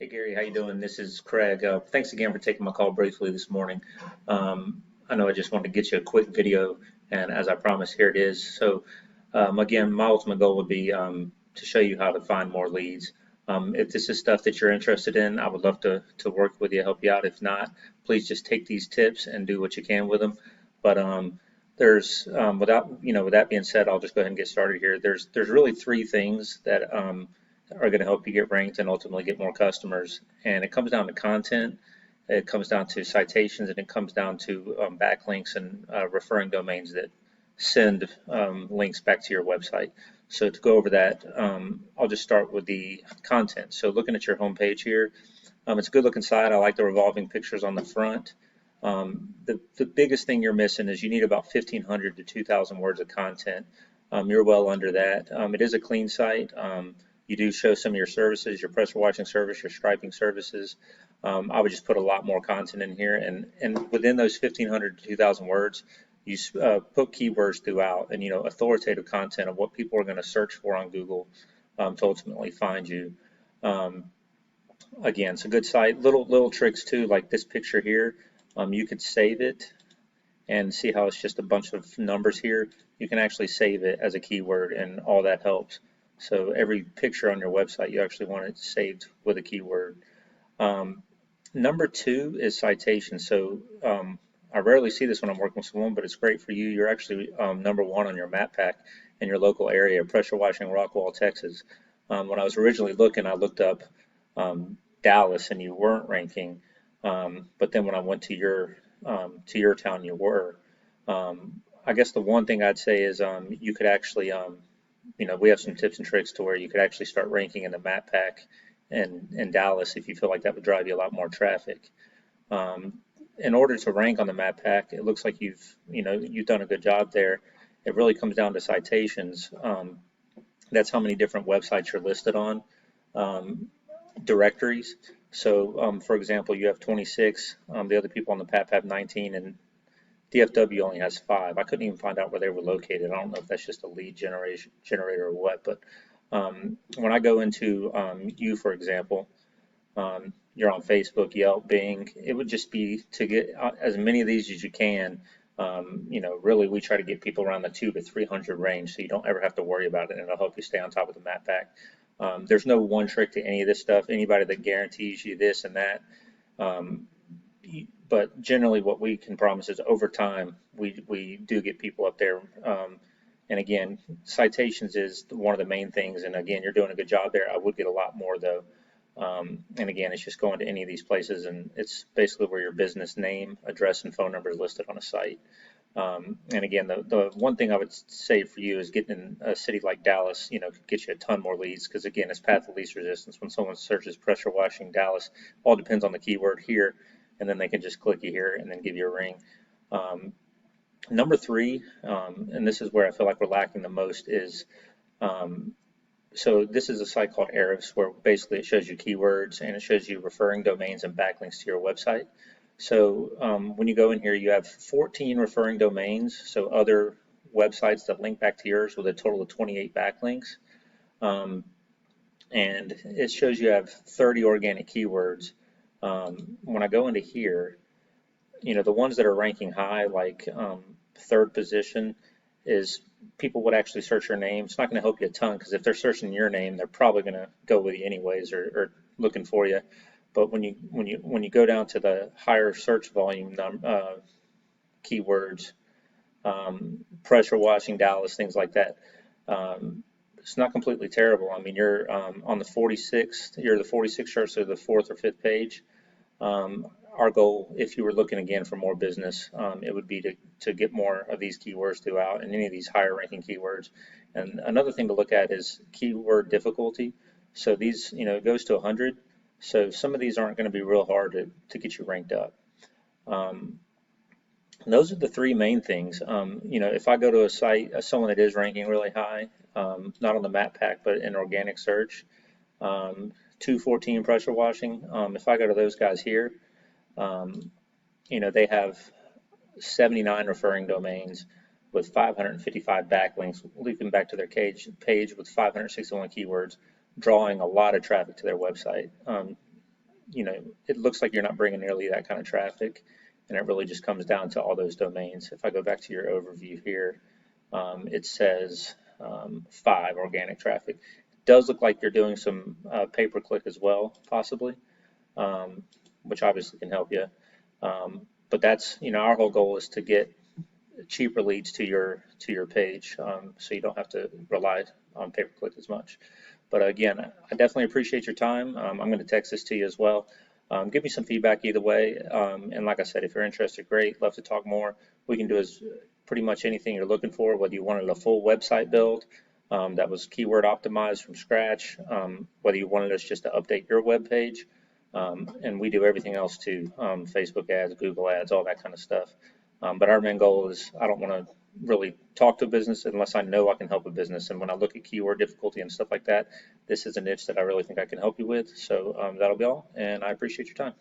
Hey Gary, how you doing? This is Craig. Thanks again for taking my call briefly this morning. I know I just wanted to get you a quick video, and as I promised, here it is. Again, my ultimate goal would be to show you how to find more leads. If this is stuff that you're interested in, I would love to work with you, help you out. If not, please just take these tips and do what you can with them. But with that being said, I'll just go ahead and get started here. There's really three things that are going to help you get ranked and ultimately get more customers. And it comes down to content, it comes down to citations, and it comes down to backlinks and referring domains that send links back to your website. So to go over that, I'll just start with the content. So looking at your homepage here, it's a good looking site. I like the revolving pictures on the front. The biggest thing you're missing is you need about 1,500 to 2,000 words of content. You're well under that. It is a clean site. You do show some of your services, your pressure washing service, your striping services. I would just put a lot more content in here, and within those 1,500 to 2,000 words, you put keywords throughout, and authoritative content of what people are going to search for on Google to ultimately find you. Again, it's a good site. Little tricks too, like this picture here. You could save it and see how it's just a bunch of numbers here. You can actually save it as a keyword, and all that helps. So every picture on your website, you actually want it saved with a keyword. Number two is citation. So I rarely see this when I'm working with someone, but it's great for you. You're actually number one on your map pack in your local area, pressure washing Rockwall, Texas. When I was originally looking, I looked up Dallas, and you weren't ranking. But then when I went to your town, you were. I guess the one thing I'd say is you could actually we have some tips and tricks to where you could actually start ranking in the map pack in Dallas if you feel like that would drive you a lot more traffic. In order to rank on the map pack, it looks like you've done a good job there. It really comes down to citations. That's how many different websites you're listed on. Directories. So, for example, you have 26. The other people on the PAP have 19, and DFW only has 5. I couldn't even find out where they were located. I don't know if that's just a lead generator or what, but when I go into you, for example, you're on Facebook, Yelp, Bing. It would just be to get as many of these as you can. Really, we try to get people around the 200 to 300 range, so you don't ever have to worry about it, and it'll help you stay on top of the map pack. There's no one trick to any of this stuff. Anybody that guarantees you this and that. But generally what we can promise is over time, we do get people up there. And again, citations is one of the main things. And again, you're doing a good job there. I would get a lot more though. And again, it's just going to any of these places, and it's basically where your business name, address, and phone number is listed on a site. And again, the one thing I would say for you is getting in a city like Dallas, could get you a ton more leads, because again, it's path of least resistance. When someone searches pressure washing Dallas, all depends on the keyword here, and then they can just click you here and then give you a ring. Number three, and this is where I feel like we're lacking the most, is so this is a site called Ahrefs, where basically it shows you keywords and it shows you referring domains and backlinks to your website. So when you go in here, you have 14 referring domains, so other websites that link back to yours, with a total of 28 backlinks. And it shows you have 30 organic keywords. When I go into here, the ones that are ranking high, like third position, is people would actually search your name. It's not going to help you a ton, because if they're searching your name, they're probably going to go with you anyways, or looking for you. But when you go down to the higher search volume keywords, pressure washing Dallas, things like that, it's not completely terrible. I mean, you're on the 46th, you're the 46th search, so the 4th or 5th page. Our goal, if you were looking again for more business, it would be to get more of these keywords throughout, and any of these higher ranking keywords. And another thing to look at is keyword difficulty. So these, it goes to 100. So some of these aren't going to be real hard to get you ranked up. Those are the three main things. If I go to a site, someone that is ranking really high, not on the map pack, but in organic search, 214 pressure washing, if I go to those guys here, they have 79 referring domains with 555 backlinks, linking back to their page with 561 keywords, drawing a lot of traffic to their website. it looks like you're not bringing nearly that kind of traffic, and it really just comes down to all those domains. If I go back to your overview here, it says 5 organic traffic. It does look like you're doing some pay-per-click as well, possibly, which obviously can help you. But that's, our whole goal is to get cheaper leads to your page, so you don't have to rely on pay-per-click as much. But again, I definitely appreciate your time. I'm going to text this to you as well. Give me some feedback either way. And like I said, if you're interested, great. Love to talk more. We can do pretty much anything you're looking for, whether you wanted a full website build that was keyword optimized from scratch, whether you wanted us just to update your web page. And we do everything else too, Facebook ads, Google ads, all that kind of stuff. But our main goal is I don't want to really talk to a business unless I know I can help a business. And when I look at keyword difficulty and stuff like that, this is a niche that I really think I can help you with. So that'll be all. And I appreciate your time.